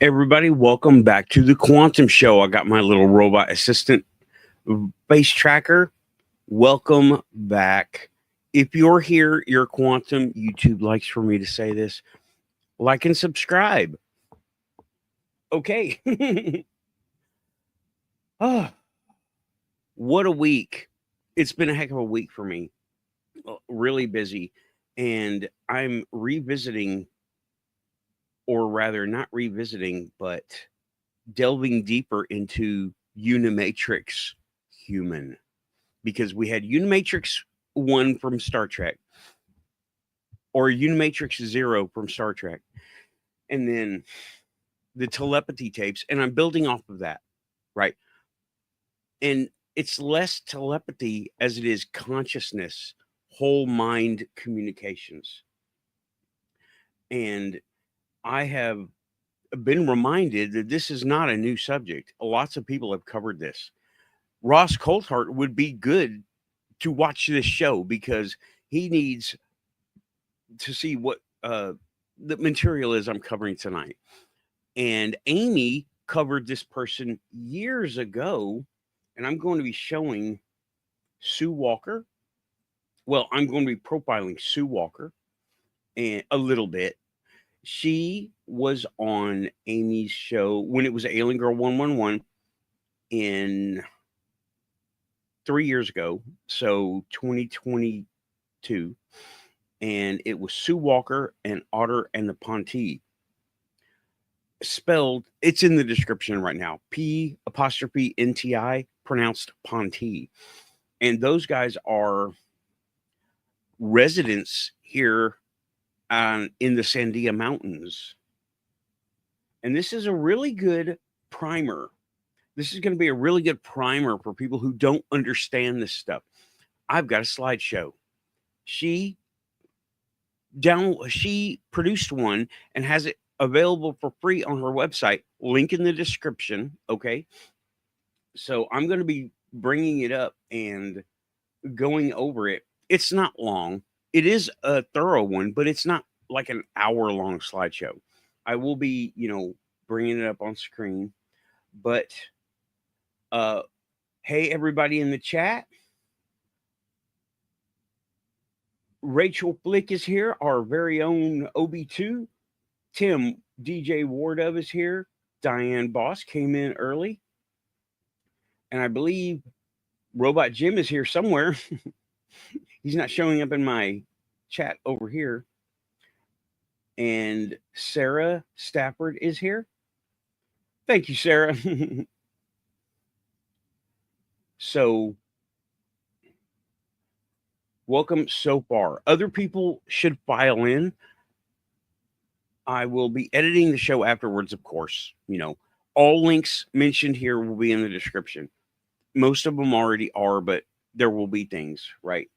Everybody, welcome back to the Quantum Show. I got my little robot assistant face tracker. Welcome back. If you're here, you're quantum. YouTube likes for me to say this. Like and subscribe. Okay. Oh, what a week. It's been a heck of a week for me. Really busy. And I'm revisiting, or rather not revisiting, but delving deeper into Unimatrix Human, because we had Unimatrix 1 from Star Trek, or Unimatrix Zero from Star Trek, and then the telepathy tapes, and I'm building off of that, right? And it's less telepathy as it is consciousness, whole mind communications. And I have been reminded that this is not a new subject. Lots of people have covered this. Ross Coulthart would be good to watch this show because he needs to see what the material is I'm covering tonight. And Amy covered this person years ago, and I'm going to be showing Sue Walker. Well, I'm going to be profiling Sue Walker and a little bit. She was on Amy's show when it was Alien Girl 111 in 3 years ago, so 2022, and it was Sue Walker and Otter and the PON-tee. Spelled, it's in the description right now, P''NTI, pronounced PON-tee. And those guys are residents here in the Sandia Mountains. And this is a really good primer. This is going to be a really good primer for people who don't understand this stuff. I've got a slideshow. She produced one and has it available for free on her website. Link in the description. Okay. So I'm going to be bringing it up and going over it. It's not long. It is a thorough one, but it's not like an hour-long slideshow. I will be, bringing it up on screen. But, hey, everybody in the chat. Rachel Flick is here, our very own OB2. Tim DJ Wardove is here. Diane Boss came in early. And I believe Robot Jim is here somewhere. He's not showing up in my chat over here. And Sarah Stafford is here. Thank you, Sarah. So, welcome so far. Other people should file in. I will be editing the show afterwards, of course. All links mentioned here will be in the description. Most of them already are, but there will be things, right?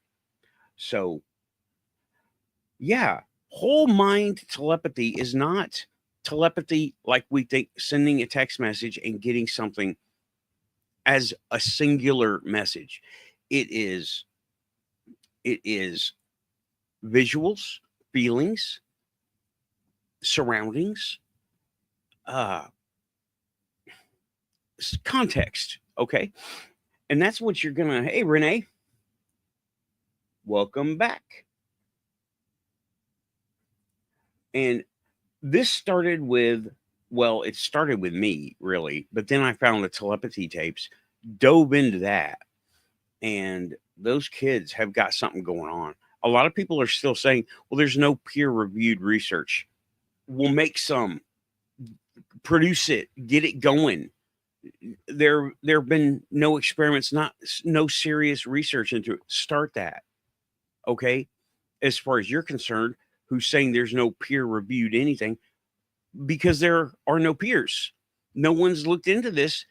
So, yeah, whole mind telepathy is not telepathy like we think, sending a text message and getting something as a singular message. It is visuals, feelings, surroundings, context, okay? And that's what you're gonna, hey, Renee, welcome back. And this started with, it started with me, really, but then I found the telepathy tapes, dove into that, and those kids have got something going on. A lot of people are still saying, well, there's no peer-reviewed research. We'll make some, produce it, get it going. There have been no experiments, no serious research into it. Start that, okay? As far as you're concerned, who's saying there's no peer-reviewed anything, because there are no peers. No one's looked into this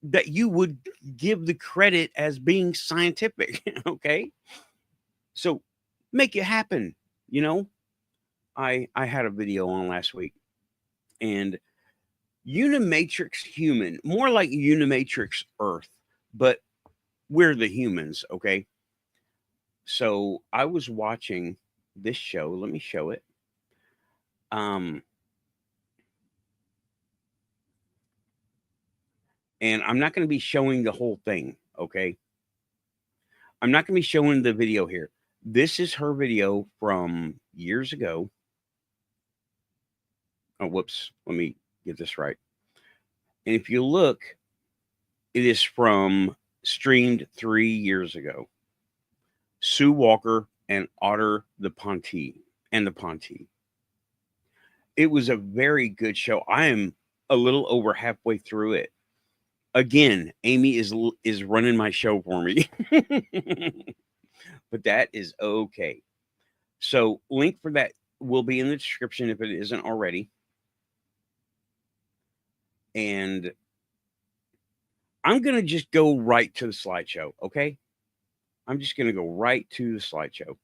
that you would give the credit as being scientific. Okay. So make it happen. You know, I had a video on last week, and Unimatrix human, more like Unimatrix Earth, but we're the humans. Okay. So I was watching this show. Let me show it. And I'm not going to be showing the whole thing. Okay. I'm not going to be showing the video here. This is her video from years ago. Oh, whoops. Let me get this right. And if you look, it is from streamed 3 years ago. Sue Walker and Otter the PON-tee and the PON-tee. It was a very good show. I am a little over halfway through it. Again, Amy is running my show for me. But that is okay. So link for that will be in the description if it isn't already. And I'm going to just go right to the slideshow, okay? I'm just going to go right to the slideshow.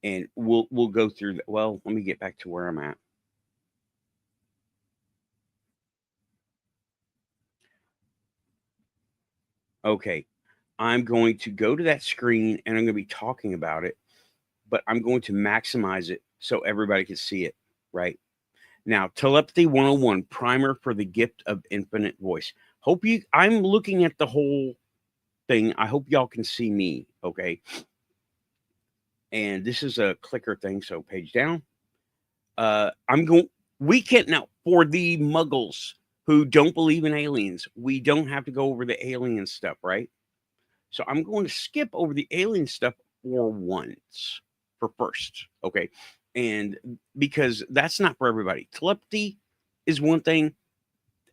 And we'll go through that. Well, let me get back to where I'm at. Okay. I'm going to go to that screen and I'm going to be talking about it, but I'm going to maximize it so everybody can see it, right? Now, Telepathy 101, primer for the gift of infinite voice. I'm looking at the whole thing. I hope y'all can see me, okay? And this is a clicker thing, so page down. We can't now, for the muggles who don't believe in aliens, we don't have to go over the alien stuff, right? So I'm going to skip over the alien stuff for first, okay? And because that's not for everybody. Telepathy is one thing,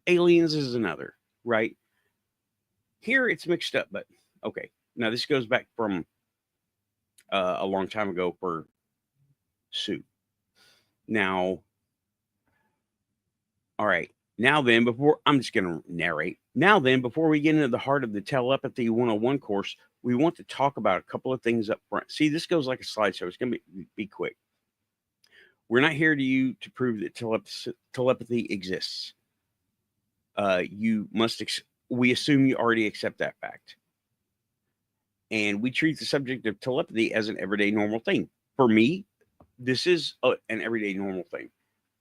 aliens is another, right? Here it's mixed up, but okay. Now this goes back from a long time ago for Sue. Now, all right. Now then, I'm just going to narrate. Now then, before we get into the heart of the Telepathy 101 course, we want to talk about a couple of things up front. See, this goes like a slideshow. It's going to be quick. We're not here to prove that telepathy exists. We assume you already accept that fact. And we treat the subject of telepathy as an everyday normal thing. For me, this is an everyday normal thing.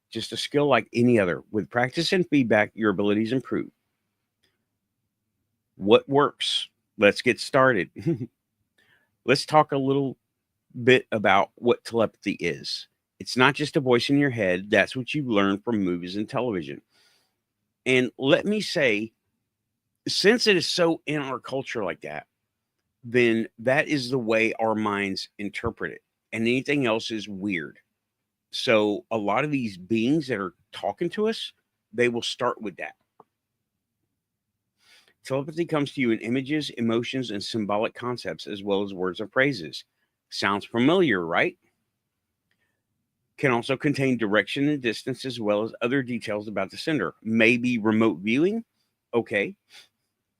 Just a skill like any other. With practice and feedback, your abilities improve. What works? Let's get started. Let's talk a little bit about what telepathy is. It's not just a voice in your head. That's what you learn from movies and television. And let me say, since it is so in our culture like that, then that is the way our minds interpret it. And anything else is weird. So a lot of these beings that are talking to us, they will start with that. Telepathy comes to you in images, emotions, and symbolic concepts, as well as words or phrases. Sounds familiar, right? Can also contain direction and distance, as well as other details about the sender. Maybe remote viewing. Okay.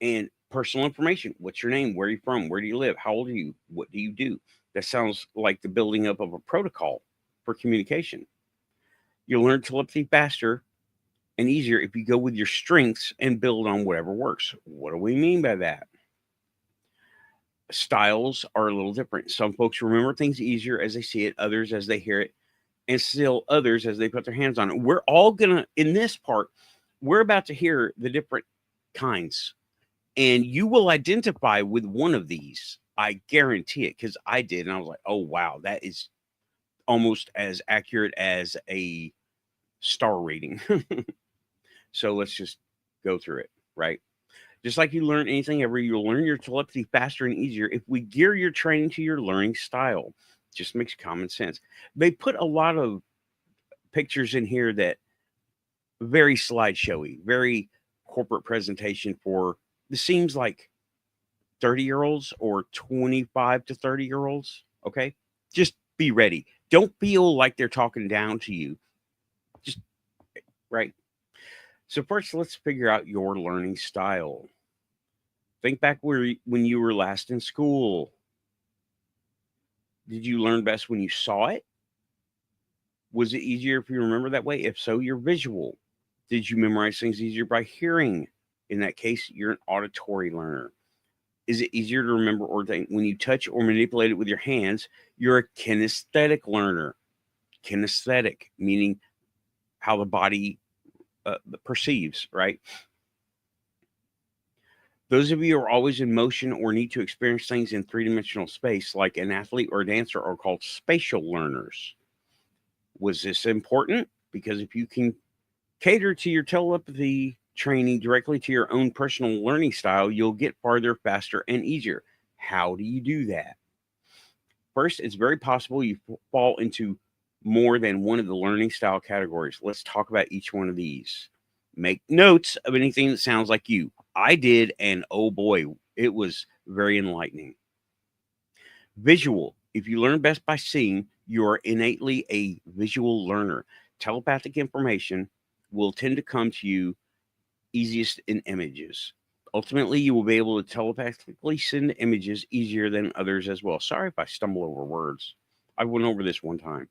And personal information. What's your name? Where are you from? Where do you live? How old are you? What do you do? That sounds like the building up of a protocol for communication. You'll learn telepathy faster and easier if you go with your strengths and build on whatever works. What do we mean by that? Styles are a little different. Some folks remember things easier as they see it, others as they hear it, and still others as they put their hands on it. We're all gonna, in this part, we're about to hear the different kinds, and you will identify with one of these. I guarantee it, because I did, and I was like, oh wow, that is almost as accurate as a star rating. So let's just go through it, right? Just like you learn anything ever, you'll learn your telepathy faster and easier if we gear your training to your learning style. Just makes common sense. They put a lot of pictures in here that very slideshowy, very corporate presentation for, this seems like 30-year-olds or 25 to 30-year-olds. Okay. Just be ready. Don't feel like they're talking down to you. Just right. So first, let's figure out your learning style. Think back when you were last in school. Did you learn best when you saw it? Was it easier if you remember that way? If so, you're visual. Did you memorize things easier by hearing? In that case, you're an auditory learner. Is it easier to remember or think when you touch or manipulate it with your hands? You're a kinesthetic learner. Kinesthetic, meaning how the body perceives, right? Those of you who are always in motion or need to experience things in three-dimensional space, like an athlete or a dancer, are called spatial learners. Was this important? Because if you can cater to your telepathy training directly to your own personal learning style, you'll get farther faster and easier. How do you do that? First, it's very possible you fall into more than one of the learning style categories. Let's talk about each one of these. Make notes of anything that sounds like you. I did, and oh boy, it was very enlightening. Visual. If you learn best by seeing, you're innately a visual learner. Telepathic information will tend to come to you easiest in images. Ultimately, you will be able to telepathically send images easier than others as well. Sorry if I stumble over words. I went over this one time.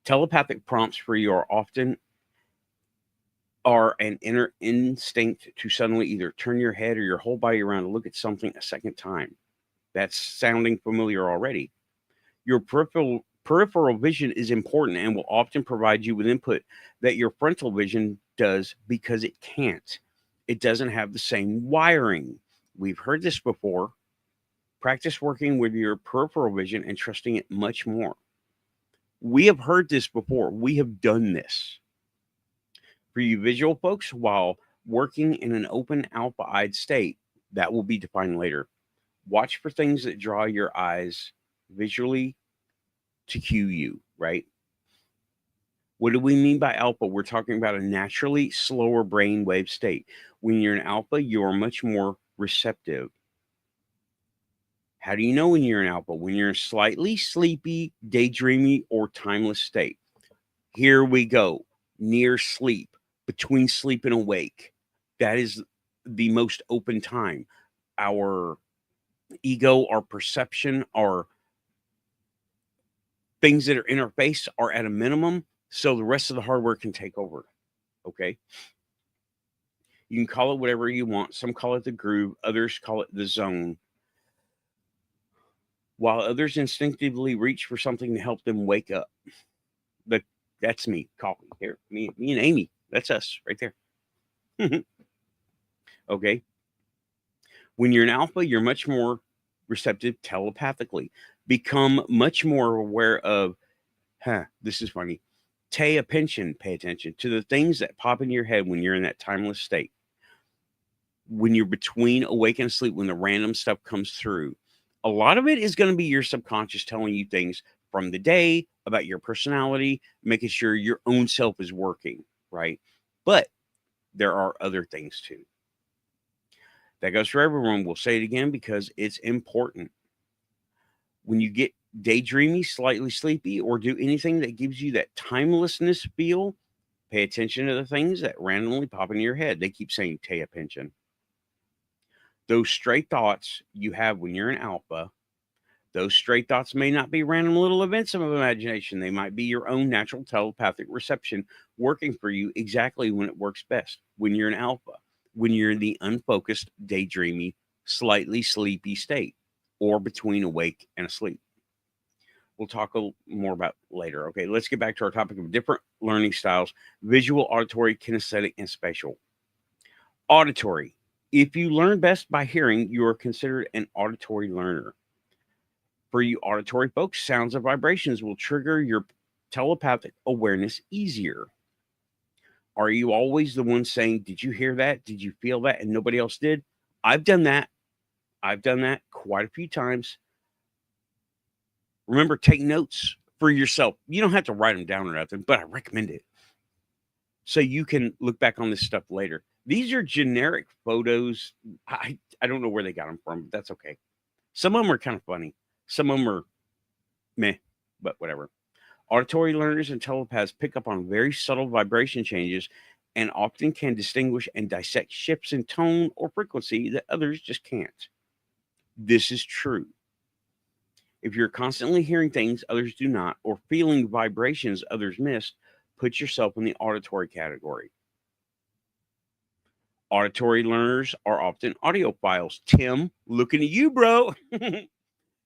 Telepathic prompts for you are an inner instinct to suddenly either turn your head or your whole body around to look at something a second time. That's sounding familiar already. Your peripheral vision is important and will often provide you with input that your frontal vision does because it can't. It doesn't have the same wiring. We've heard this before. Practice working with your peripheral vision and trusting it much more. We have heard this before. We have done this. For you visual folks, while working in an open alpha-eyed state, that will be defined later. Watch for things that draw your eyes visually to cue you, right? What do we mean by alpha? We're talking about a naturally slower brainwave state. When you're in alpha, you're much more receptive. How do you know when you're in alpha? When you're in slightly sleepy, daydreamy, or timeless state. Here we go. Near sleep, between sleep and awake. That is the most open time. Our ego, our perception, our things that are in our face are at a minimum, so the rest of the hardware can take over. Okay. You can call it whatever you want. Some call it the groove, others call it the zone. While others instinctively reach for something to help them wake up. That's me. Coffee. Here, me and Amy. That's us right there. Okay. When you're in alpha, you're much more receptive telepathically. Become much more aware of, this is funny. Pay attention to the things that pop in your head when you're in that timeless state. When you're between awake and asleep, when the random stuff comes through, a lot of it is going to be your subconscious telling you things from the day about your personality, making sure your own self is working, right? But there are other things too. That goes for everyone. We'll say it again because it's important. When you get daydreamy, slightly sleepy, or do anything that gives you that timelessness feel, pay attention to the things that randomly pop into your head. They keep saying, pay attention. Those stray thoughts you have when you're in alpha, those stray thoughts may not be random little events of imagination. They might be your own natural telepathic reception working for you exactly when it works best. When you're in alpha, when you're in the unfocused, daydreamy, slightly sleepy state, or between awake and asleep. We'll talk a little more about later. Okay, let's get back to our topic of different learning styles: visual, auditory, kinesthetic, and spatial. Auditory. If you learn best by hearing, you are considered an auditory learner. For you auditory folks, sounds and vibrations will trigger your telepathic awareness easier. Are you always the one saying, did you hear that? Did you feel that? And nobody else did? I've done that. I've done that quite a few times. Remember, take notes for yourself. You don't have to write them down or nothing, but I recommend it. So you can look back on this stuff later. These are generic photos. I don't know where they got them from, but that's okay. Some of them are kind of funny. Some of them are meh, but whatever. Auditory learners and telepaths pick up on very subtle vibration changes and often can distinguish and dissect shifts in tone or frequency that others just can't. This is true. If you're constantly hearing things others do not, or feeling vibrations others miss, put yourself in the auditory category. Auditory learners are often audiophiles. Tim, looking at you, bro.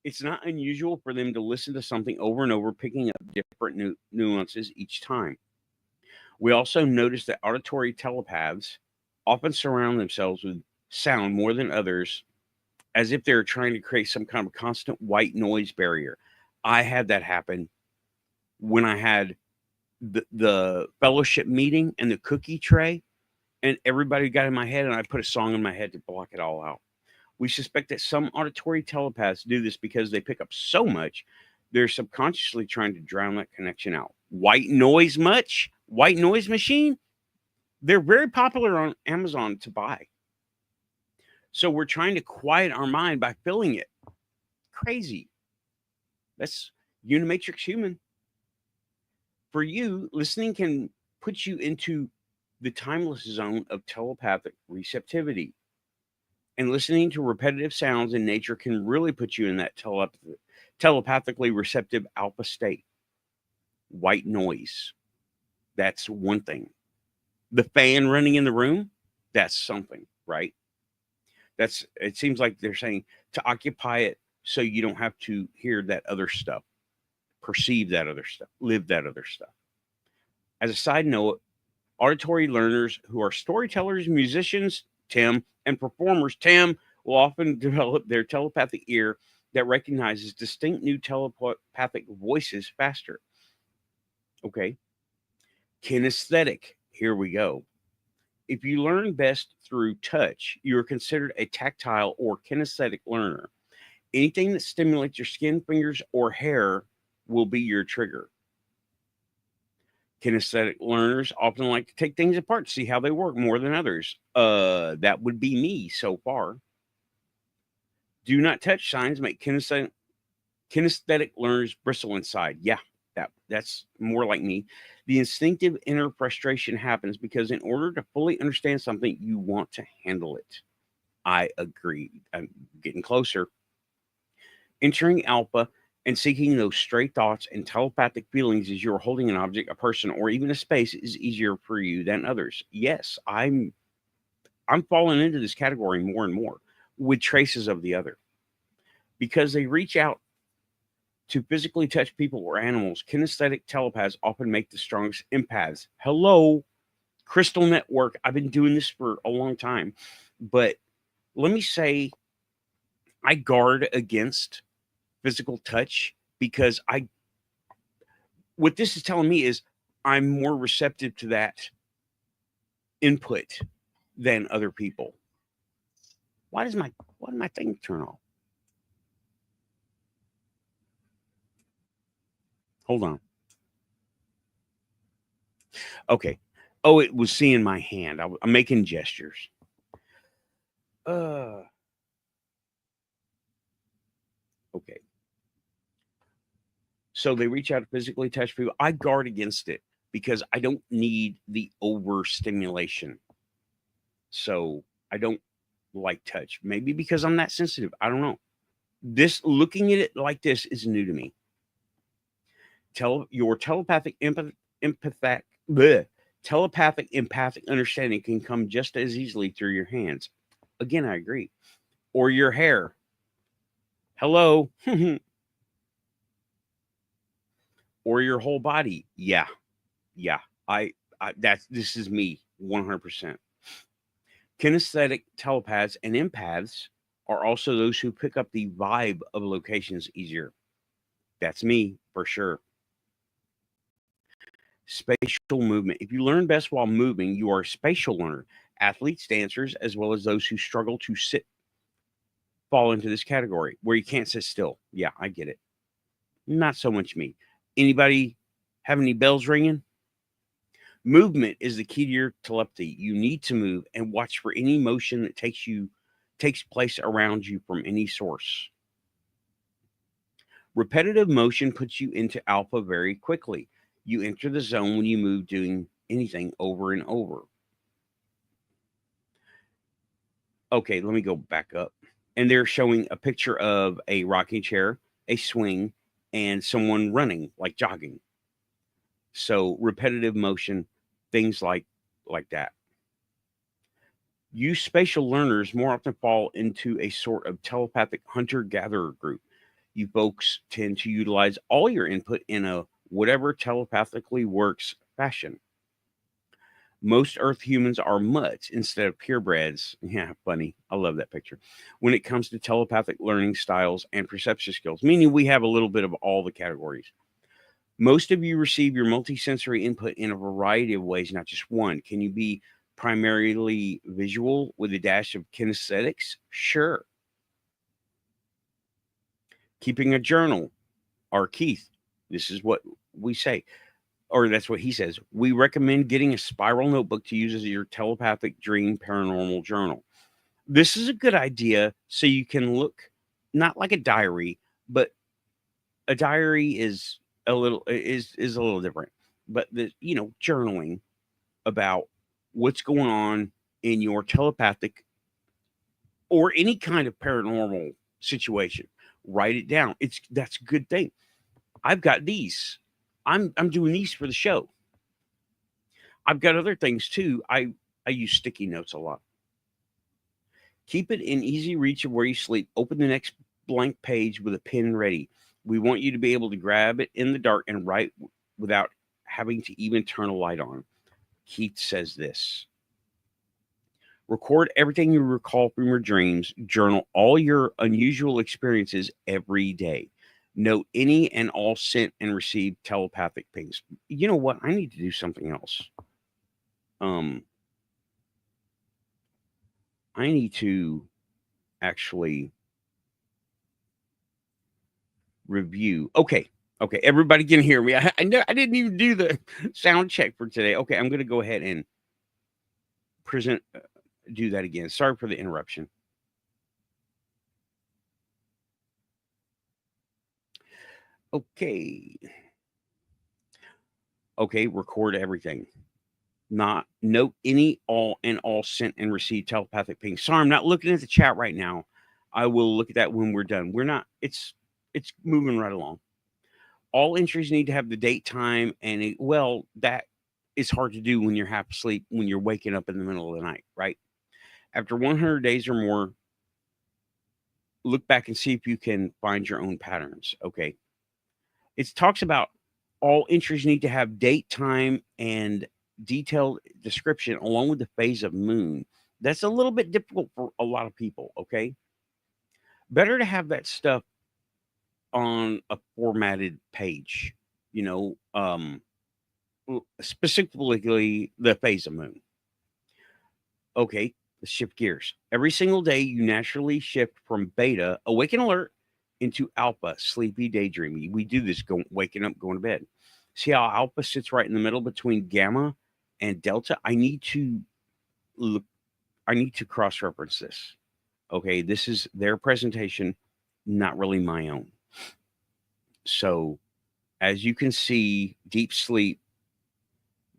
It's not unusual for them to listen to something over and over, picking up different nuances each time. We also notice that auditory telepaths often surround themselves with sound more than others, as if they're trying to create some kind of constant white noise barrier. I had that happen when I had the fellowship meeting and the cookie tray, and everybody got in my head, and I put a song in my head to block it all out. We suspect that some auditory telepaths do this because they pick up so much, they're subconsciously trying to drown that connection out. White noise much? White noise machine? They're very popular on Amazon to buy. So we're trying to quiet our mind by filling it. Crazy. That's Unimatrix human. For you, listening can put you into the timeless zone of telepathic receptivity. And listening to repetitive sounds in nature can really put you in that telepathically receptive alpha state. White noise. That's one thing. The fan running in the room, that's something, right? It seems like they're saying to occupy it so you don't have to hear that other stuff, perceive that other stuff, live that other stuff. As a side note, auditory learners who are storytellers, musicians, Tim, and performers, Tim, will often develop their telepathic ear that recognizes distinct new telepathic voices faster. Okay. Kinesthetic. Here we go. If you learn best through touch, you are considered a tactile or kinesthetic learner. Anything that stimulates your skin, fingers, or hair will be your trigger. Kinesthetic learners often like to take things apart to see how they work more than others. That would be me so far. Do not touch signs make kinesthetic learners bristle inside. Yeah, that's more like me. The instinctive inner frustration happens because in order to fully understand something, you want to handle it. I agree. I'm getting closer. Entering alpha and seeking those stray thoughts and telepathic feelings as you're holding an object, a person, or even a space is easier for you than others. Yes, I'm falling into this category more and more with traces of the other. Because they reach out to physically touch people or animals, kinesthetic telepaths often make the strongest empaths. Hello, Crystal Network. I've been doing this for a long time. But let me say, I guard against physical touch because what this is telling me is I'm more receptive to that input than other people. Why did my thing turn off? Hold on. Okay. Oh, it was seeing my hand. I'm making gestures. Okay. So they reach out to physically touch people. I guard against it because I don't need the overstimulation. So I don't like touch. Maybe because I'm that sensitive. I don't know. Looking at it like this is new to me. Your telepathic empathic understanding can come just as easily through your hands. Again, I agree. Or your hair. Hello. Or your whole body. Yeah. This is me 100%. Kinesthetic telepaths and empaths are also those who pick up the vibe of locations easier. That's me for sure. Spatial movement. If you learn best while moving, you are a spatial learner. Athletes, dancers, as well as those who struggle to sit fall into this category where you can't sit still. Yeah, I get it. Not so much me. Anybody have any bells ringing? Movement is the key to your telepathy. You need to move and watch for any motion that takes place around you from any source. Repetitive motion puts you into alpha very quickly. You enter the zone when you move doing anything over and over. Okay, let me go back up. And they're showing a picture of a rocking chair, a swing, and someone running, like jogging. So repetitive motion, things like that. You spatial learners more often fall into a sort of telepathic hunter-gatherer group. You folks tend to utilize all your input in a whatever telepathically works fashion. Most Earth humans are mutts instead of purebreds. Yeah, funny. I love that picture. When it comes to telepathic learning styles and perception skills, meaning we have a little bit of all the categories. Most of you receive your multisensory input in a variety of ways, not just one. Can you be primarily visual with a dash of kinesthetics? Sure. Keeping a journal. Or Keith, this is what we say, or that's what he says. We recommend getting a spiral notebook to use as your telepathic dream paranormal journal. This is a good idea so you can look not like a diary, but a diary is a little different. But journaling about what's going on in your telepathic or any kind of paranormal situation. Write it down. That's a good thing. I've got these. I'm doing these for the show. I've got other things too. I use sticky notes a lot. Keep it in easy reach of where you sleep. Open the next blank page with a pen ready. We want you to be able to grab it in the dark and write without having to even turn a light on. Keith says this. Record everything you recall from your dreams. Journal all your unusual experiences every day. Note any and all sent and received telepathic pings. You know what? I need to do something else. I need to actually review. Okay. Everybody can hear me. I know I didn't even do the sound check for today. Okay. I'm going to go ahead and do that again. Sorry for the interruption. Okay. Record everything. Not note any, all, and all sent and received telepathic pings. Sorry, I'm not looking at the chat right now. I will look at that when we're done. We're not. It's moving right along. All entries need to have the date, time, and that is hard to do when you're half asleep, when you're waking up in the middle of the night, right? After 100 days or more, look back and see if you can find your own patterns. Okay. It talks about all entries need to have date, time, and detailed description along with the phase of moon. That's a little bit difficult for a lot of people. Okay. Better to have that stuff on a formatted page, specifically the phase of moon. Okay, let's shift gears. Every single day, you naturally shift from beta, awake and alert, into alpha, sleepy, daydreamy. We do this waking up, going to bed. See how alpha sits right in the middle between gamma and delta? I need to cross-reference this. Okay, this is their presentation, not really my own. So, as you can see, deep sleep,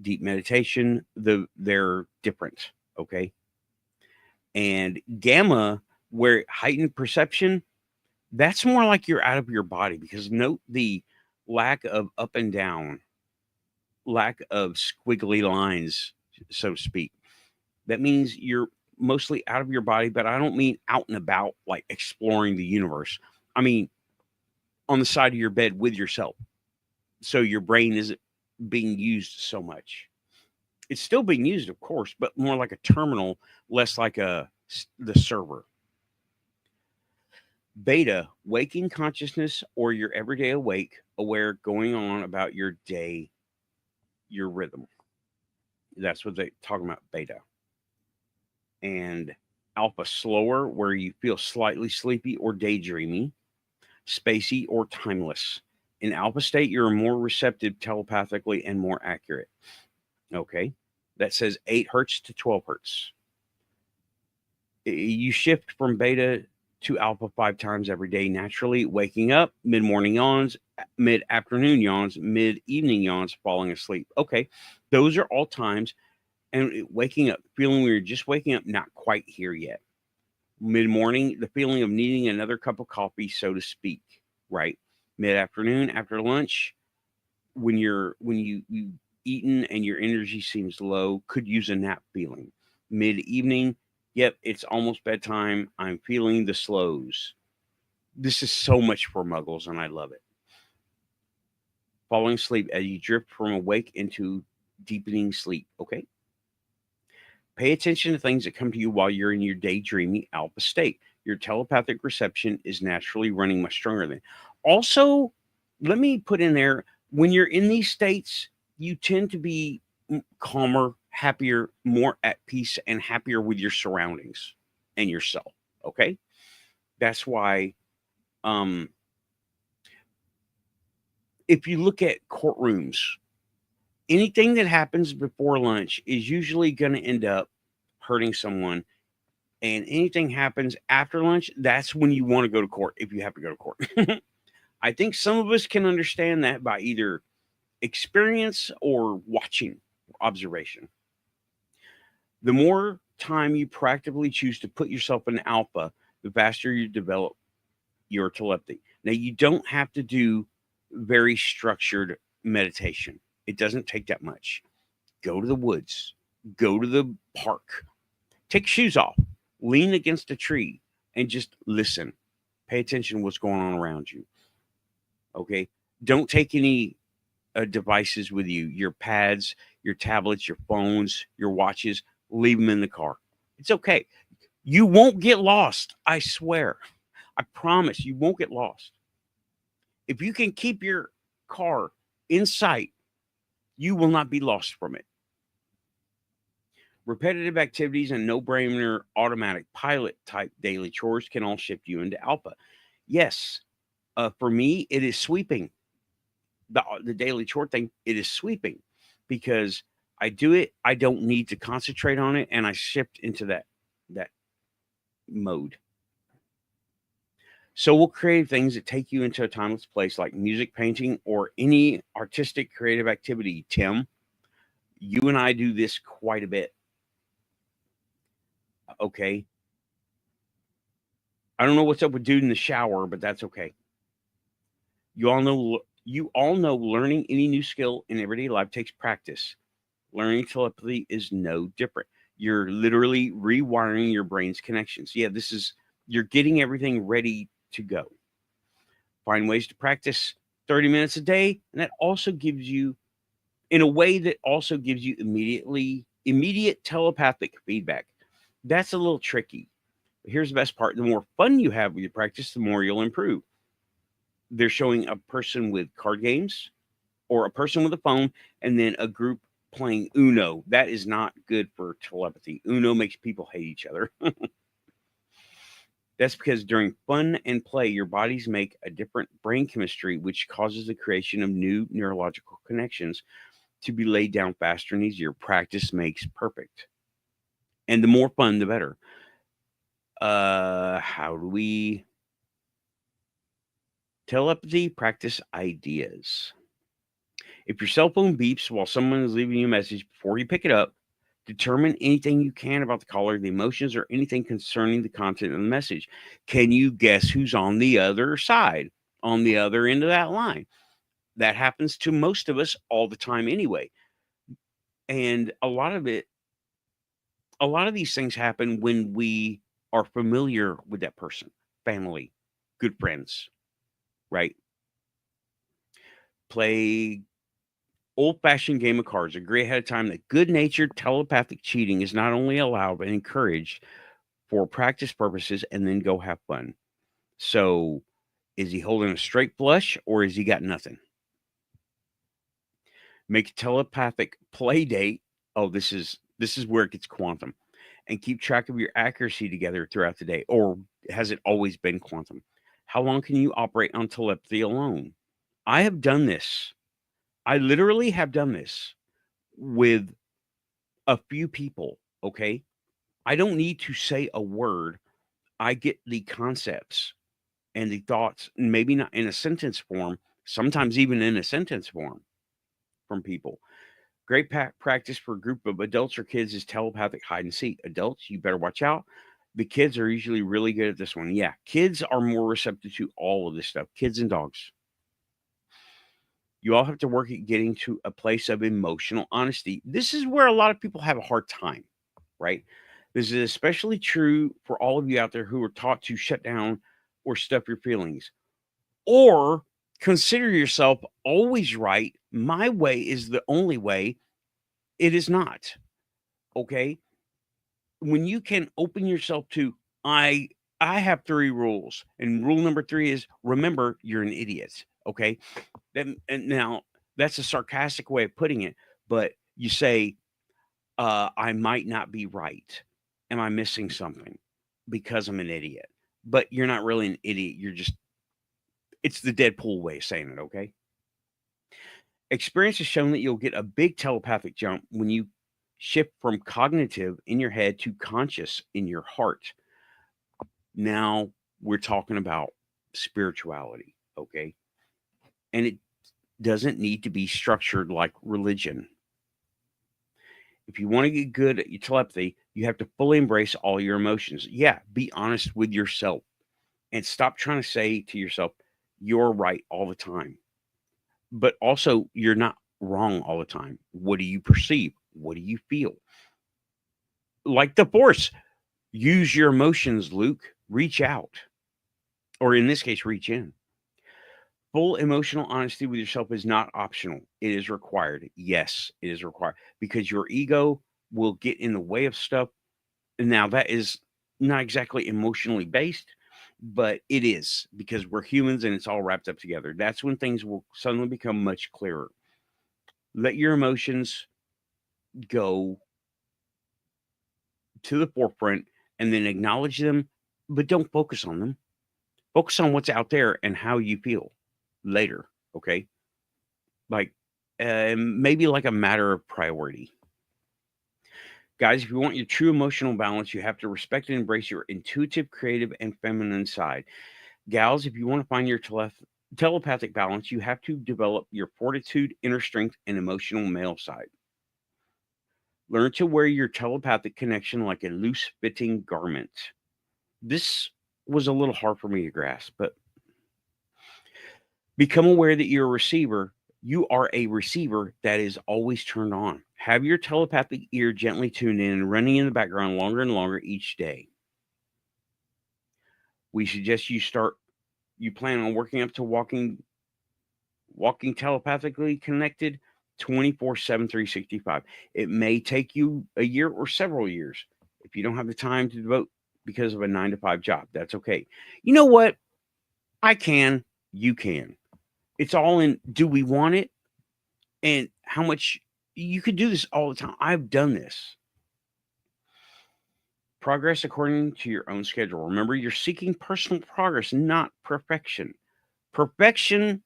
deep meditation, they're different. Okay. And gamma, where heightened perception, that's more like you're out of your body, because note the lack of up and down, lack of squiggly lines, so to speak. That means you're mostly out of your body, but I don't mean out and about like exploring the universe. I mean on the side of your bed with yourself. So your brain isn't being used so much. It's still being used, of course, but more like a terminal, less like the server. Beta, waking consciousness or your everyday aware going on about your day, your rhythm. That's what they talking about, beta. And alpha, slower, where you feel slightly sleepy or daydreamy, spacey or timeless. In alpha state, you're more receptive telepathically and more accurate. Okay. That says 8 hertz to 12 hertz. You shift from beta to alpha 5 times every day naturally, waking up, mid-morning yawns, mid-afternoon yawns, mid-evening yawns, falling asleep. Okay, those are all times. And waking up, feeling when you're just waking up, not quite here yet. Mid-morning, the feeling of needing another cup of coffee, so to speak, right? Mid-afternoon, after lunch, when you've eaten and your energy seems low, could use a nap feeling. Mid-evening, yep, it's almost bedtime. I'm feeling the slows. This is so much for muggles, and I love it. Falling asleep as you drift from awake into deepening sleep. Okay. Pay attention to things that come to you while you're in your daydreamy alpha state. Your telepathic reception is naturally running much stronger than. Also, let me put in there, when you're in these states, you tend to be calmer, happier, more at peace, and happier with your surroundings and yourself. Okay. That's why, if you look at courtrooms, anything that happens before lunch is usually going to end up hurting someone. And anything happens after lunch, that's when you want to go to court, if you have to go to court. I think some of us can understand that by either experience or watching, observation. The more time you practically choose to put yourself in alpha, the faster you develop your telepathy. Now, you don't have to do very structured meditation. It doesn't take that much. Go to the woods, go to the park, take shoes off, lean against a tree, and just listen. Pay attention to what's going on around you. Okay. Don't take any devices with you, your pads, your tablets, your phones, your watches. Leave them in the car. It's okay. You won't get lost. I swear. I promise you won't get lost. If you can keep your car in sight, you will not be lost from it. Repetitive activities and no-brainer automatic pilot type daily chores can all shift you into alpha. Yes, for me, it is sweeping. The daily chore thing, it is sweeping because I do it. I don't need to concentrate on it, and I shift into that mode. So we'll create things that take you into a timeless place like music, painting, or any artistic creative activity. Tim, you and I do this quite a bit. Okay. I don't know what's up with dude in the shower, but that's okay. You all know learning any new skill in everyday life takes practice. Learning telepathy is no different. You're literally rewiring your brain's connections. Yeah, you're getting everything ready to go. Find ways to practice 30 minutes a day, and that also gives you, in a way that also gives you immediate telepathic feedback. That's a little tricky. But here's the best part. The more fun you have with your practice, the more you'll improve. They're showing a person with card games or a person with a phone and then a group playing Uno. That is not good for telepathy. Uno makes people hate each other. That's because during fun and play, your bodies make a different brain chemistry, which causes the creation of new neurological connections to be laid down faster and easier. Practice makes perfect. And the more fun, the better. How do we telepathy practice ideas? If your cell phone beeps while someone is leaving you a message before you pick it up, determine anything you can about the caller, the emotions, or anything concerning the content of the message. Can you guess who's on the other side, on the other end of that line? That happens to most of us all the time anyway. And a lot of these things happen when we are familiar with that person, family, good friends, right? Play old-fashioned game of cards. Agree ahead of time that good-natured telepathic cheating is not only allowed but encouraged for practice purposes, and then go have fun. So, is he holding a straight flush or has he got nothing? Make a telepathic play date. Oh, this is where it gets quantum. And keep track of your accuracy together throughout the day. Or has it always been quantum? How long can you operate on telepathy alone? I have done this. I literally have done this with a few people, okay? I don't need to say a word. I get the concepts and the thoughts, maybe not in a sentence form, sometimes even in a sentence form from people. Great practice for a group of adults or kids is telepathic hide and seek. Adults, you better watch out. The kids are usually really good at this one. Yeah, kids are more receptive to all of this stuff. Kids and dogs. You all have to work at getting to a place of emotional honesty. This is where a lot of people have a hard time, right? This is especially true for all of you out there who are taught to shut down or stuff your feelings, or consider yourself always right. My way is the only way. It is not. Okay. When you can open yourself to, I I have 3 rules. And rule number 3 is remember you're an idiot. Okay. Then and now that's a sarcastic way of putting it, but you say, I might not be right. Am I missing something? Because I'm an idiot. But you're not really an idiot. You're just it's the Deadpool way of saying it, okay? Experience has shown that you'll get a big telepathic jump when you shift from cognitive in your head to conscious in your heart. Now we're talking about spirituality, okay? And it doesn't need to be structured like religion. If you want to get good at your telepathy, you have to fully embrace all your emotions. Yeah, be honest with yourself and stop trying to say to yourself, you're right all the time. But also, you're not wrong all the time. What do you perceive? What do you feel? Like the force, use your emotions, Luke. Reach out, or in this case, reach in. Full emotional honesty with yourself is not optional. It is required. Yes, it is required because your ego will get in the way of stuff. Now, that is not exactly emotionally based, but it is because we're humans and it's all wrapped up together. That's when things will suddenly become much clearer. Let your emotions go to the forefront and then acknowledge them, but don't focus on them. Focus on what's out there and how you feel later. Okay. Like, maybe like a matter of priority. Guys, if you want your true emotional balance, you have to respect and embrace your intuitive, creative, and feminine side. Gals, if you want to find your telepathic balance, you have to develop your fortitude, inner strength, and emotional male side. Learn to wear your telepathic connection like a loose fitting garment. This was a little hard for me to grasp, but become aware that you're a receiver. You are a receiver that is always turned on. Have your telepathic ear gently tuned in and running in the background longer and longer each day. We suggest you plan on working up to walking telepathically connected 24/7, 365. It may take you a year or several years. If you don't have the time to devote because of a 9 to 5 job, that's okay. You know what? I can, you can. It's all in, do we want it? And how much you could do this all the time. I've done this. Progress according to your own schedule. Remember, you're seeking personal progress, not perfection. Perfection,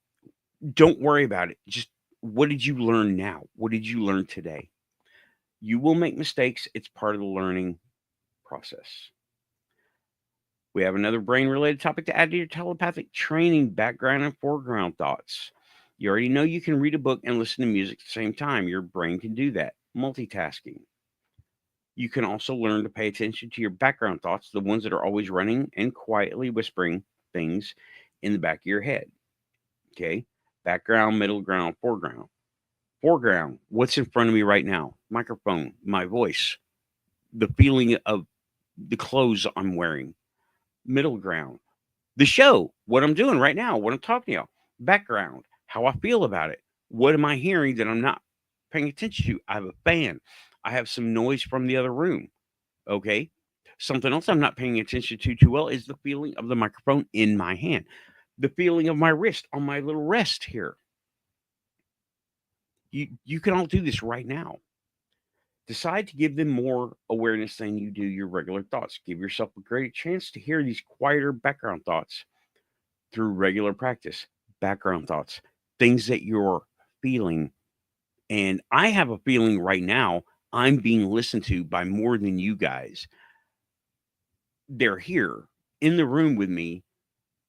don't worry about it. Just what did you learn now? What did you learn today? You will make mistakes. It's part of the learning process. We have another brain related topic to add to your telepathic training background and foreground thoughts. You already know you can read a book and listen to music at the same time. Your brain can do that. Multitasking. You can also learn to pay attention to your background thoughts, the ones that are always running and quietly whispering things in the back of your head. Okay. Background, middle ground, foreground. Foreground, what's in front of me right now? Microphone, my voice, the feeling of the clothes I'm wearing. Middle ground, the show, what I'm doing right now, what I'm talking about. Background, how I feel about it. What am I hearing that I'm not paying attention to? I have a fan. I have some noise from the other room. Okay. Something else I'm not paying attention to too well is the feeling of the microphone in my hand, the feeling of my wrist on my little rest here. You can all do this right now. Decide to give them more awareness than you do your regular thoughts. Give yourself a great chance to hear these quieter background thoughts through regular practice. Background thoughts, things that you're feeling. And I have a feeling right now I'm being listened to by more than you guys. They're here. in the room with me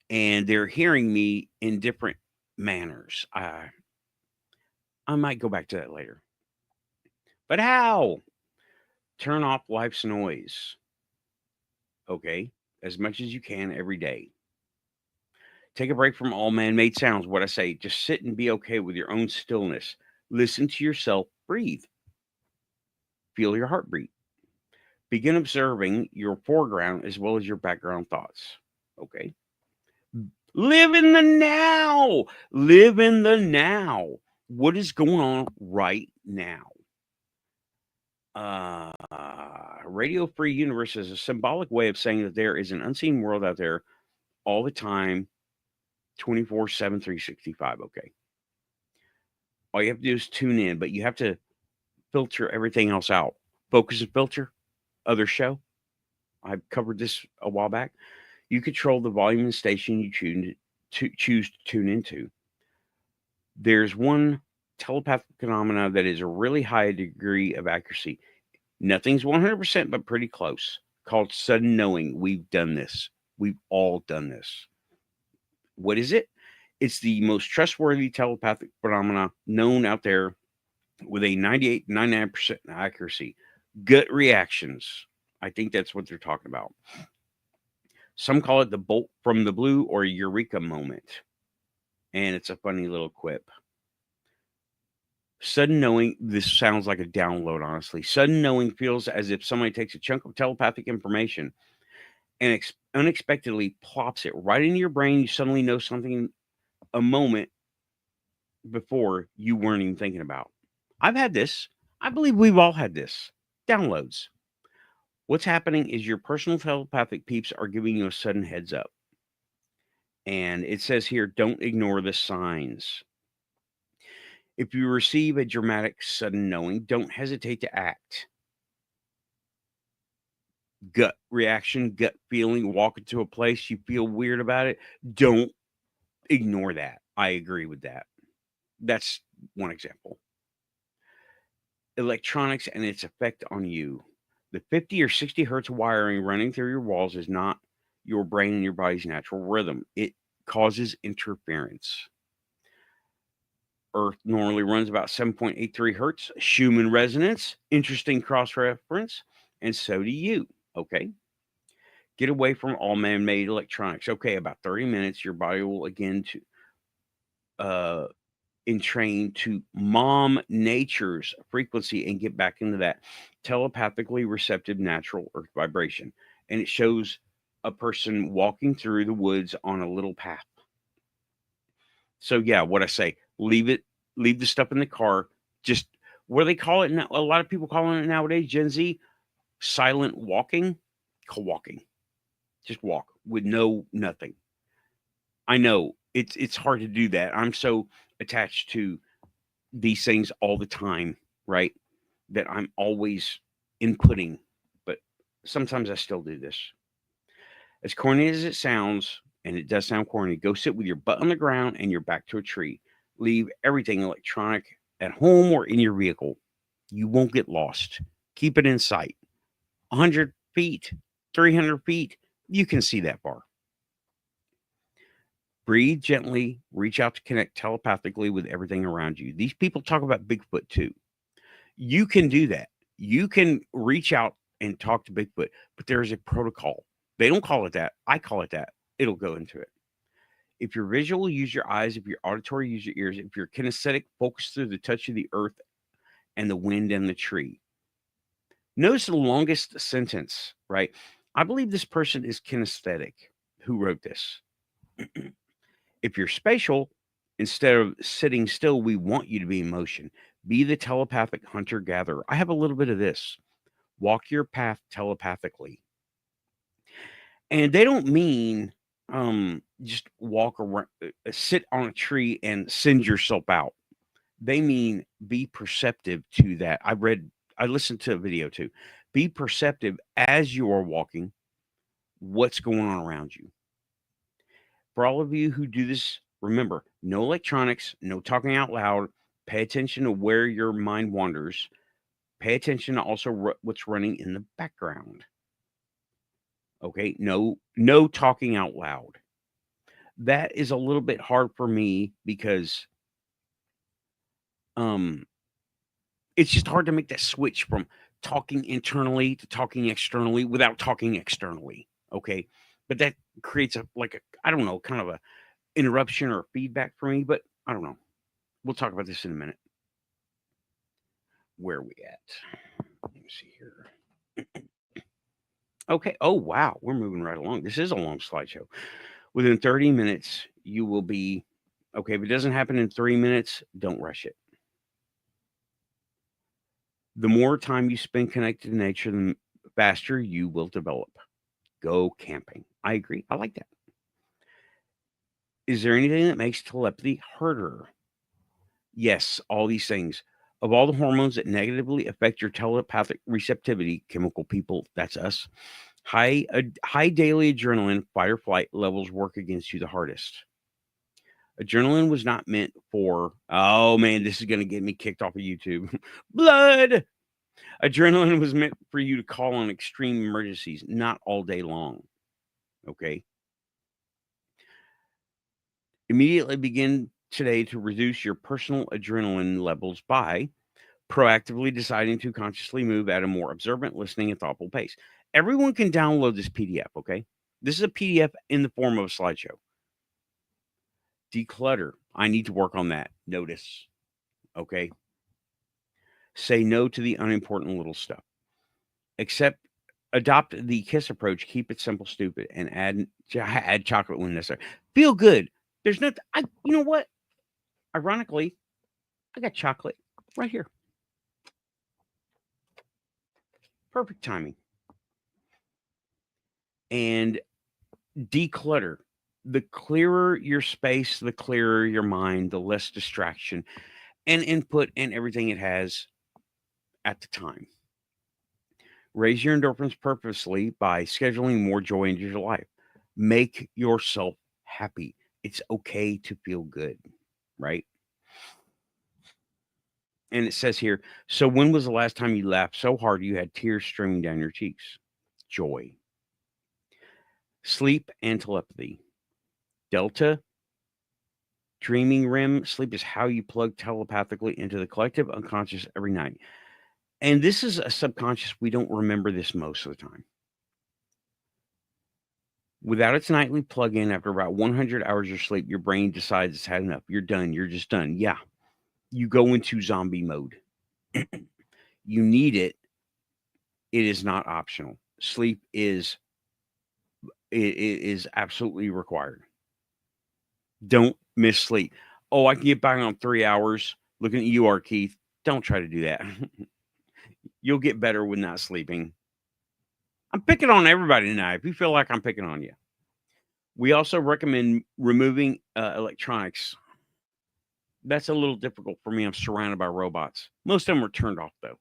and they're hearing me in different manners. I might go back to that later. But how? Turn off life's noise, okay? As much as you can every day. Take a break from all man made sounds. What I say, just sit and be okay with your own stillness. Listen to yourself breathe. Feel your heartbeat. Begin observing your foreground as well as your background thoughts. Okay. Live in the now. Live in the now. What is going on right now? Radio Free Universe is a symbolic way of saying that there is an unseen world out there all the time, 24/7, 365. Okay. All you have to do is tune in, but you have to filter everything else out. Focus and filter, other show. I covered this a while back. You control the volume and station you choose to tune into. There's one telepathic phenomena that is a really high degree of accuracy. Nothing's 100%, but pretty close. Called sudden knowing. We've done this. We've all done this. What is it? It's the most trustworthy telepathic phenomena known out there with a 98, 99% accuracy. Gut reactions. I think that's what they're talking about. Some call it the bolt from the blue or eureka moment. And it's a funny little quip. Sudden knowing, this sounds like a download, honestly. Sudden knowing feels as if somebody takes a chunk of telepathic information and unexpectedly plops it right into your brain. You suddenly know something a moment before you weren't even thinking about. I've had this. I believe we've all had this. Downloads. What's happening is your personal telepathic peeps are giving you a sudden heads up. And it says here, don't ignore the signs. If you receive a dramatic sudden knowing, don't hesitate to act. Gut reaction, gut feeling, walk into a place, you feel weird about it. Don't ignore that. I agree with that. That's one example. Electronics and its effect on you. The 50 or 60 hertz wiring running through your walls is not your brain and your body's natural rhythm. It causes interference. Earth normally runs about 7.83 hertz. Schumann resonance, interesting cross reference, and so do you. Okay. Get away from all man made electronics. Okay, about 30 minutes, your body will again entrain to mom nature's frequency and get back into that telepathically receptive natural earth vibration. And it shows a person walking through the woods on a little path. So yeah, what I say, leave the stuff in the car. Just what do they call it now? A lot of people calling it nowadays, Gen Z, silent walking, walking. Just walk with nothing. I know it's hard to do that. I'm so attached to these things all the time, right? That I'm always inputting, but sometimes I still do this. As corny as it sounds, and it does sound corny, go sit with your butt on the ground and your back to a tree. Leave everything electronic at home or in your vehicle. You won't get lost. Keep it in sight. 100 feet, 300 feet, you can see that far. Breathe gently, reach out to connect telepathically with everything around you. These people talk about Bigfoot too. You can do that. You can reach out and talk to Bigfoot, but there's a protocol. They don't call it that. I call it that. It'll go into it. If you're visual, use your eyes. If you're auditory, use your ears. If you're kinesthetic, focus through the touch of the earth and the wind and the tree. Notice the longest sentence, right? I believe this person is kinesthetic who wrote this. If you're spatial, instead of sitting still, we want you to be in motion. Be the telepathic hunter-gatherer. I have a little bit of this. Walk your path telepathically. And they don't mean just walk around, sit on a tree and send yourself out. They mean be perceptive to that. I listened to a video too. Be perceptive as you are walking, what's going on around you. For all of you who do this, remember, no electronics, no talking out loud. Pay attention to where your mind wanders. Pay attention to also what's running in the background. Okay. No talking out loud. That is a little bit hard for me because um it's just hard to make that switch from talking internally to talking externally without talking externally. Okay. But that creates I don't know, kind of a interruption or feedback for me, but I don't know. We'll talk about this in a minute. Where are we at? Let me see here. Okay. Oh, wow. We're moving right along. This is a long slideshow. Within 30 minutes, you will be okay. If it doesn't happen in 3 minutes, don't rush it. The more time you spend connected to nature, the faster you will develop. Go camping. I agree. I like that. Is there anything that makes telepathy harder? Yes, all these things. Of all the hormones that negatively affect your telepathic receptivity, chemical people, that's us, high daily adrenaline, fight or flight levels work against you the hardest. Adrenaline was not meant for, oh man, this is going to get me kicked off of YouTube. Blood! Adrenaline was meant for you to call on extreme emergencies, not all day long. Okay. Immediately begin today to reduce your personal adrenaline levels by proactively deciding to consciously move at a more observant, listening, and thoughtful pace. Everyone can download this PDF, okay? This is a PDF in the form of a slideshow. Declutter. I need to work on that. Notice, okay? Say no to the unimportant little stuff. Adopt the KISS approach. Keep it simple, stupid, and add chocolate when necessary. Feel good. There's nothing. You know what? Ironically, I got chocolate right here. Perfect timing. And declutter. The clearer your space, the clearer your mind, the less distraction and input and everything it has at the time. Raise your endorphins purposely by scheduling more joy into your life. Make yourself happy. It's okay to feel good, right? And it says here, so when was the last time you laughed so hard you had tears streaming down your cheeks? Joy. Sleep and telepathy. Delta dreaming REM sleep is how you plug telepathically into the collective unconscious every night. And this is a subconscious. We don't remember this most of the time. Without its nightly plug in, after about 100 hours of sleep, your brain decides it's had enough. You're done. You're just done. Yeah. You go into zombie mode. You need it. It is not optional. Sleep is absolutely required. Don't miss sleep. Oh, I can get back on 3 hours. Looking at you, Keith. Don't try to do that. You'll get better with not sleeping. I'm picking on everybody tonight. If you feel like I'm picking on you. We also recommend removing electronics. That's a little difficult for me. I'm surrounded by robots. Most of them are turned off, though.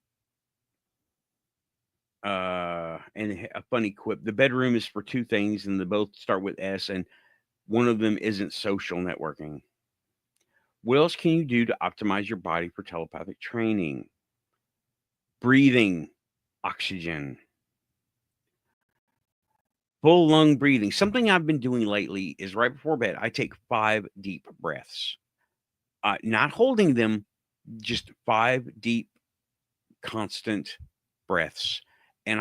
And a funny quip. The bedroom is for two things, and they both start with S, and one of them isn't social networking. What else can you do to optimize your body for telepathic training? Breathing, oxygen, full lung breathing. Something I've been doing lately is right before bed, I take 5 deep breaths. Not holding them, just 5 deep, constant breaths. And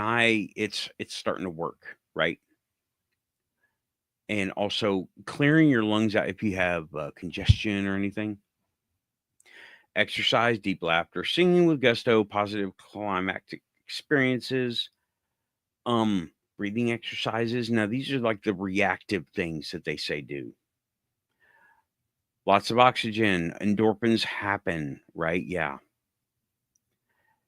it's starting to work, right? And also clearing your lungs out if you have congestion or anything. Exercise, deep laughter, singing with gusto, positive climactic experiences, breathing exercises. Now, these are like the reactive things that they say do. Lots of oxygen, endorphins happen, right? Yeah.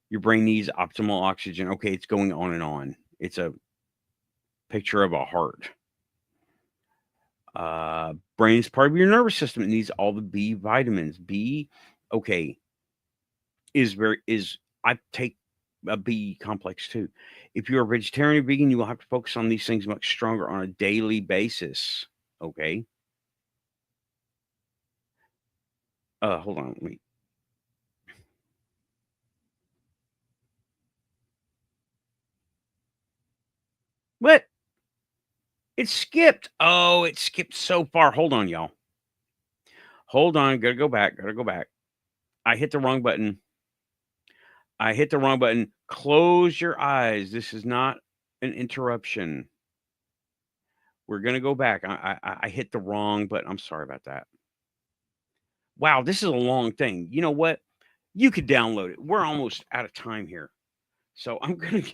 Your brain needs optimal oxygen. Okay, it's going on and on. It's a picture of a heart. Brain is part of your nervous system. It needs all the B vitamins. B, okay, I take a B complex too. If you're a vegetarian or vegan, you will have to focus on these things much stronger on a daily basis. Okay. Hold on. Let me. What? It skipped. Oh, it skipped so far. Hold on, y'all. Hold on. Gotta go back. Gotta go back. I hit the wrong button. I hit the wrong button. Close your eyes. This is not an interruption. We're gonna go back. I hit the wrong button. I'm sorry about that. Wow, this is a long thing. You know what? You could download it. We're almost out of time here. So I'm gonna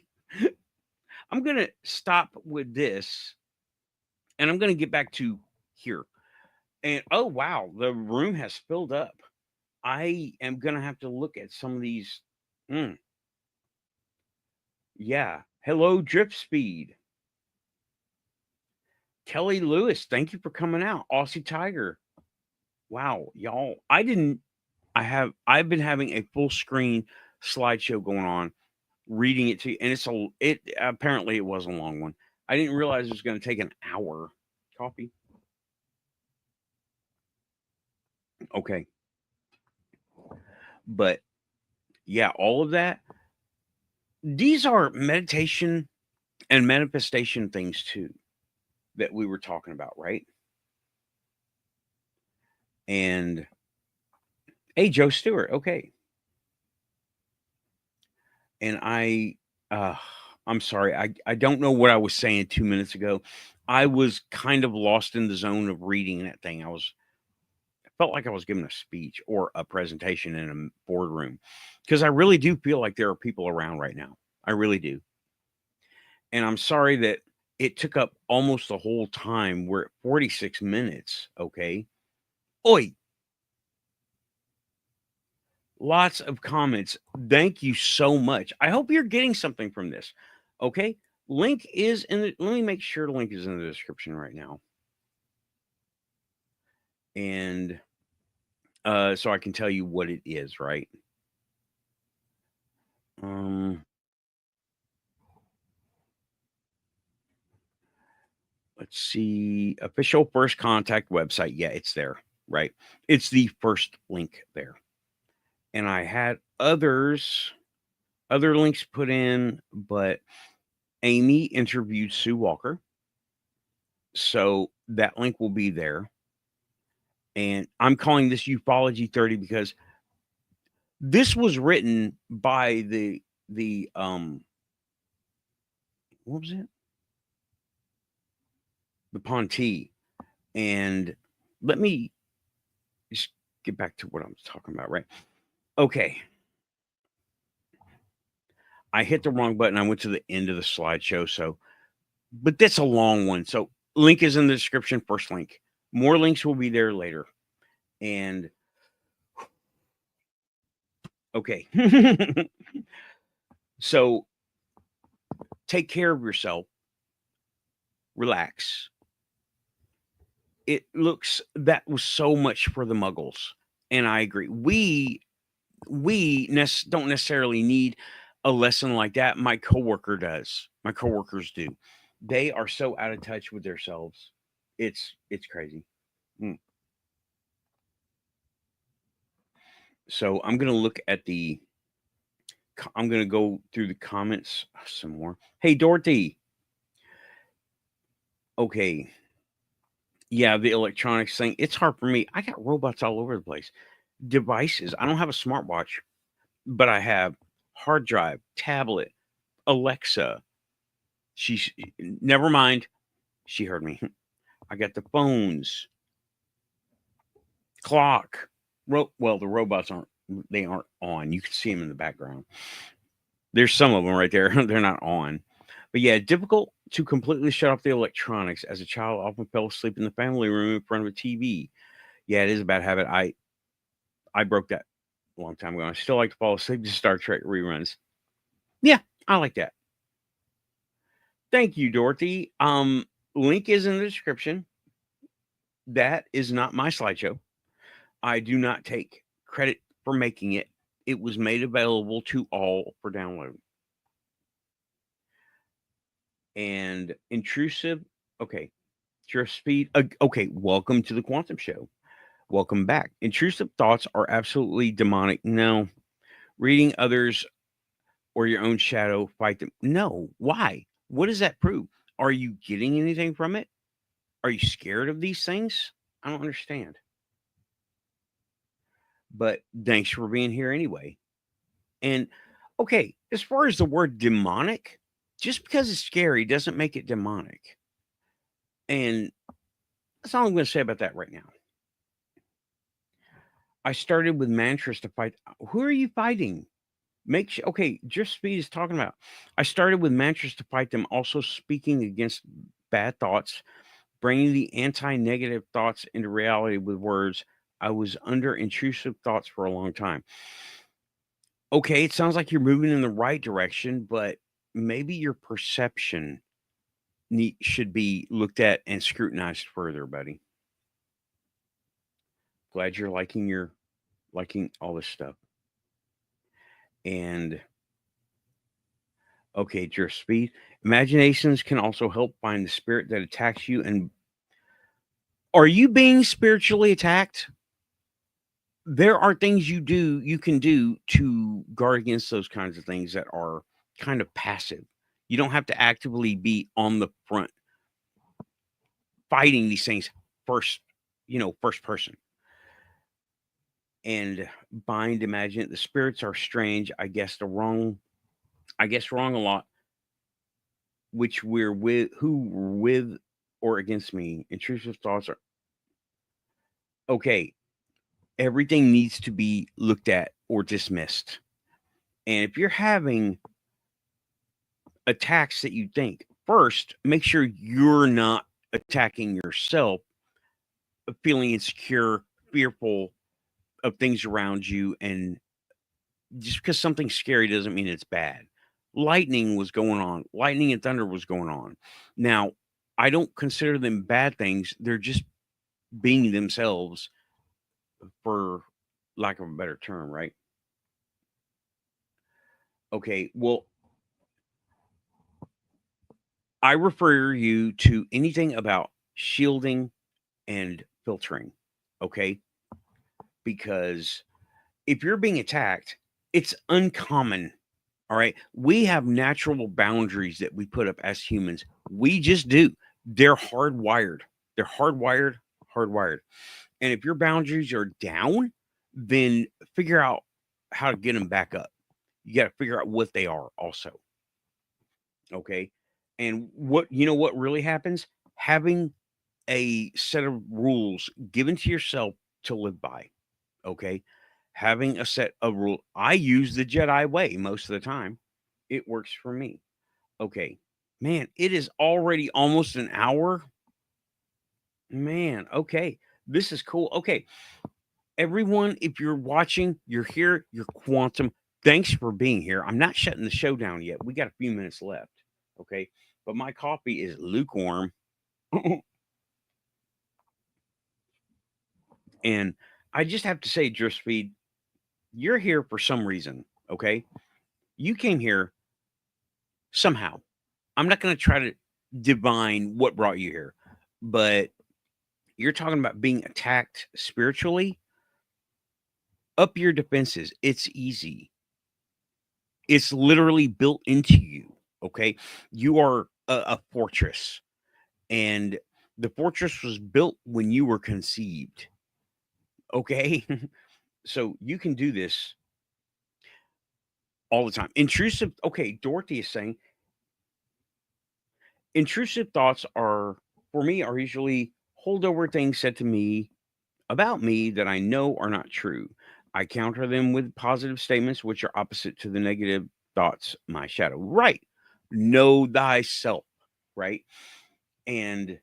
stop with this and I'm gonna get back to here. And oh wow, the room has filled up. I am gonna have to look at some of these. Mm, yeah. Hello, Drip Speed. Kelly Lewis, thank you for coming out. Aussie Tiger. Wow, y'all. I've been having a full screen slideshow going on, reading it to you, and it apparently it was a long one. I didn't realize it was gonna take an hour. Coffee. Okay. But yeah, all of that. These are meditation and manifestation things too that we were talking about, right? And hey, Joe Stewart, okay. And I'm sorry, I don't know what I was saying 2 minutes ago. I was kind of lost in the zone of reading that thing. I felt like I was giving a speech or a presentation in a boardroom because I really do feel like there are people around right now. I really do. And I'm sorry that it took up almost the whole time. We're at 46 minutes. Okay. Oi, lots of comments. Thank you so much. I hope you're getting something from this. Okay. Link is in the, let me make sure the link is in the description right now. And so I can tell you what it is, right? Um, let's see. Official first contact website. Yeah, it's there, right? It's the first link there. And I had other links put in, but Amy interviewed Sue Walker. So that link will be there. And I'm calling this Ufology 30 because this was written by the what was it? The PON-tee. And let me just get back to what I'm talking about, right? Okay. I hit the wrong button. I went to the end of the slideshow. So, but that's a long one. So, link is in the description, first link. More links will be there later. And okay. So, take care of yourself. Relax. It looks that was so much for the muggles. And I agree. Don't necessarily need a lesson like that. My coworker does. My coworkers do. They are so out of touch with themselves. It's crazy. Mm. So I'm gonna look at the. I'm gonna go through the comments some more. Hey Dorothy. Okay. Yeah, the electronics thing. It's hard for me. I got robots all over the place. Devices. I don't have a smartwatch, but I have hard drive, tablet, Alexa. She's never mind. She heard me. I got the phones, clock. Well, the robots aren't on. You can see them in the background. There's some of them right there. They're not on. But yeah, difficult to completely shut off the electronics. As a child, I often fell asleep in the family room in front of a TV. Yeah, it is a bad habit. I broke that a long time ago. I still like to fall asleep to Star Trek reruns. Yeah, I like that. Thank you, Dorothy. Link is in the description. That is not my slideshow. I do not take credit for making it. It was made available to all for download. And intrusive, okay. Drift speed, okay. Welcome to the Quantum Show. Welcome back. Intrusive thoughts are absolutely demonic. No, reading others or your own shadow fight them. No, why? What does that prove? Are you getting anything from it? Are you scared of these things? I don't understand. But thanks for being here anyway. And okay, as far as the word demonic, just because it's scary doesn't make it demonic. And that's all I'm going to say about that right now. I started with mantras to fight. Who are you fighting? Make sure, okay, Drift Speed is talking about. I started with mantras to fight them, also speaking against bad thoughts, bringing the anti negative thoughts into reality with words. I was under intrusive thoughts for a long time. Okay, it sounds like you're moving in the right direction, but maybe your perception should be looked at and scrutinized further, buddy. Glad you're liking all this stuff. And okay, Drift Speed. Imaginations can also help find the spirit that attacks you. And are you being spiritually attacked? There are things you can do to guard against those kinds of things that are kind of passive. You don't have to actively be on the front fighting these things first, first person. And bind, imagine it. The spirits are strange. I guess wrong a lot, which we're with, who were with or against me. Intrusive thoughts are okay. Everything needs to be looked at or dismissed. And if you're having attacks that you think, first, make sure you're not attacking yourself, feeling insecure, fearful of things around you. And just because something's scary doesn't mean it's bad. Lightning was going on, lightning and thunder was going on. Now, I don't consider them bad things. They're just being themselves, for lack of a better term, right? Okay, well, I refer you to anything about shielding and filtering, okay? Because if you're being attacked, it's uncommon. All right. We have natural boundaries that we put up as humans. We just do. They're hardwired. They're hardwired. And if your boundaries are down, then figure out how to get them back up. You got to figure out what they are also. Okay. And what really happens? Having a set of rules given to yourself to live by. Okay. Having a set of rules. I use the Jedi way most of the time. It works for me. Okay. Man, it is already almost an hour. Man, okay. This is cool. Okay. Everyone, if you're watching, you're here, you're quantum. Thanks for being here. I'm not shutting the show down yet. We got a few minutes left. Okay. But my coffee is lukewarm. And I just have to say, Drift Speed, you're here for some reason. Okay. You came here somehow. I'm not going to try to divine what brought you here, but you're talking about being attacked spiritually. Up your defenses. It's easy. It's literally built into you. Okay. You are a fortress, and the fortress was built when you were conceived. Okay. So you can do this all the time. Intrusive. Okay. Dorothy is saying intrusive thoughts for me, are usually holdover things said to me about me that I know are not true. I counter them with positive statements, which are opposite to the negative thoughts, my shadow. Right. Know thyself. Right. And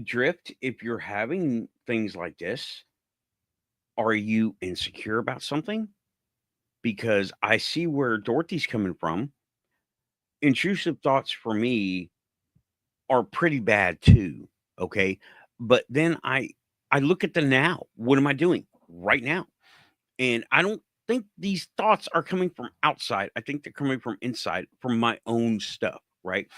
Drift, if you're having things like this, are you insecure about something? Because I see where Dorothy's coming from. Intrusive thoughts for me are pretty bad too. Okay. But then I look at the now. What am I doing right now? And I don't think these thoughts are coming from outside. I think they're coming from inside, from my own stuff, right?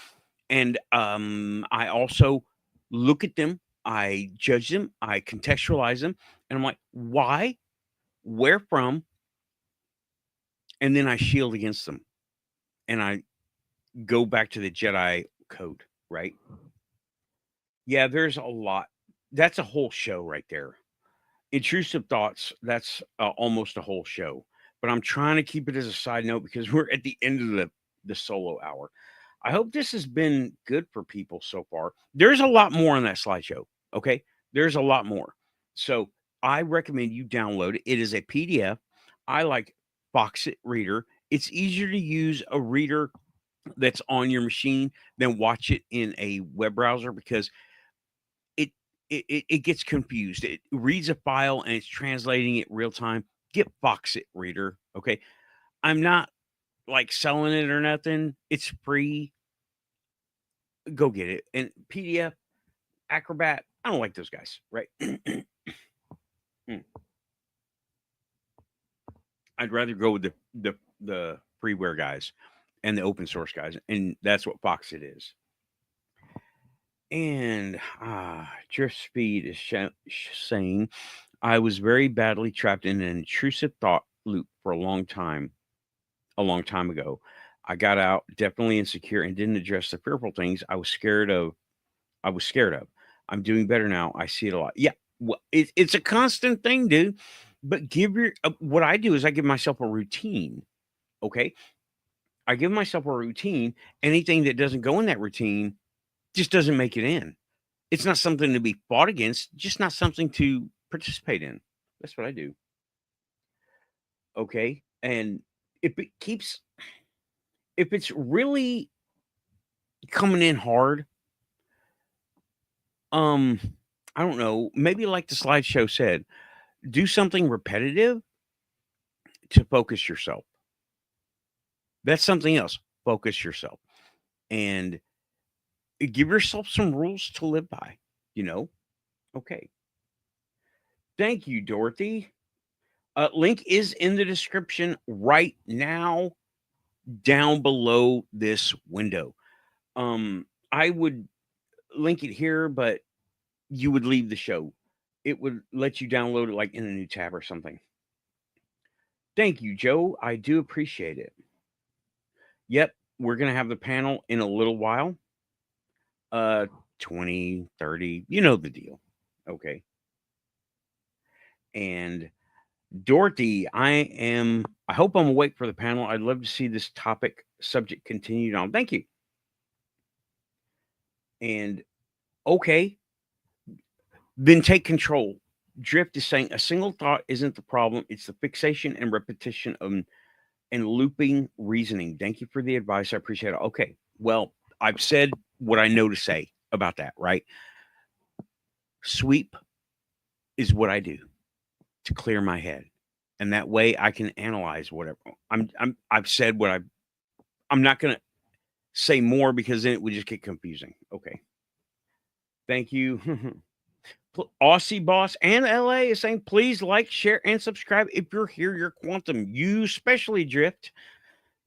And I also look at them, I judge them, I contextualize them, and I'm like, why? Where from? And then I shield against them. And I go back to the Jedi code, right? Yeah, there's a lot. That's a whole show right there. Intrusive thoughts, that's almost a whole show. But I'm trying to keep it as a side note because we're at the end of the solo hour. I hope this has been good for people so far. There's a lot more on that slideshow. Okay. There's a lot more. So I recommend you download it. It is a PDF. I like Foxit Reader. It's easier to use a reader that's on your machine than watch it in a web browser because it it gets confused. It reads a file and it's translating it real time. Get Foxit Reader. Okay. I'm not like selling it or nothing. It's free. Go get it. And PDF, Acrobat, I don't like those guys, right? I'd rather go with the freeware guys and the open source guys, and that's what Foxit is. And Drift Speed is saying, I was very badly trapped in an intrusive thought loop for a long time ago. I got out definitely insecure and didn't address the fearful things I was scared of. I was scared of. I'm doing better now. I see it a lot. Yeah, well, it's a constant thing, dude. But give your what I do is I give myself a routine. Okay, I give myself a routine. Anything that doesn't go in that routine just doesn't make it in. It's not something to be fought against, just not something to participate in. That's what I do. Okay. And if it keeps, if it's really coming in hard, um, I don't know, maybe like the slideshow said, do something repetitive to focus yourself. That's something else. Focus yourself and give yourself some rules to live by, you know? Okay. Thank you, Dorothy. Link is in the description right now down below this window. I would link it here, but you would leave the show. It would let you download it like in a new tab or something. Thank you, Joe. I do appreciate it. Yep, we're going to have the panel in a little while. 20, 30, you know the deal. Okay. And Dorothy, I hope I'm awake for the panel. I'd love to see this topic subject continued on. Thank you. And okay, then take control. Drift is saying a single thought isn't the problem. It's the fixation and repetition of and looping reasoning. Thank you for the advice. I appreciate it. Okay. Well, I've said what I know to say about that, right? Sweep is what I do to clear my head. And that way I can analyze whatever. I've said what I'm not gonna say more because then it would just get confusing. Okay. Thank you. Aussie Boss and LA is saying, please like, share, and subscribe. If you're here, you're quantum. You especially Drift.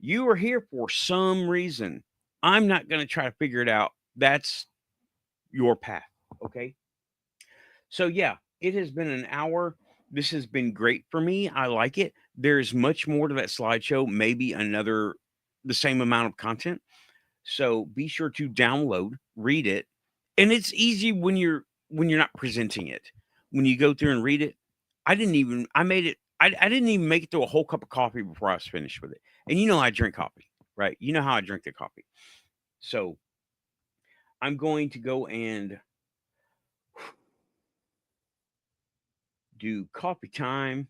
You are here for some reason. I'm not going to try to figure it out. That's your path. Okay. So, yeah, it has been an hour. This has been great for me. I like it. There's much more to that slideshow, maybe the same amount of content. So be sure to download, read it. And it's easy when you're not presenting it. When you go through and read it, I didn't even make it through a whole cup of coffee before I was finished with it. And you know I drink coffee, right? You know how I drink the coffee. So I'm going to go and do coffee time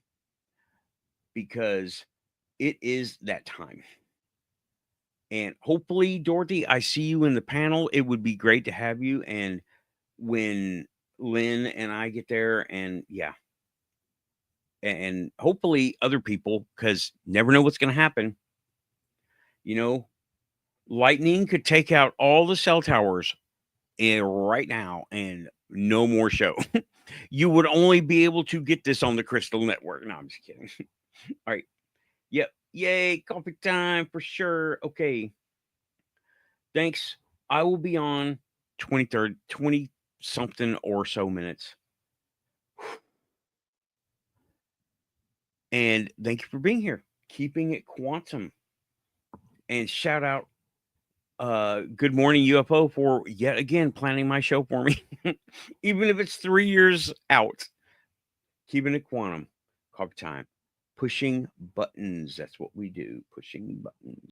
because it is that time. And hopefully, Dorothy, I see you in the panel. It would be great to have you. And when Lynn and I get there, and yeah, and hopefully other people, because never know what's going to happen. You know, lightning could take out all the cell towers right now, and no more show. You would only be able to get this on the Crystal Network. No, I'm just kidding. All right. Yep. Yay. Coffee time for sure. Okay. Thanks. I will be on 23rd, 20 something or so minutes. And thank you for being here, keeping it quantum. And shout out Good Morning UFO for yet again planning my show for me, even if it's 3 years out. Keeping it quantum, coffee time, pushing buttons. That's what we do, pushing buttons.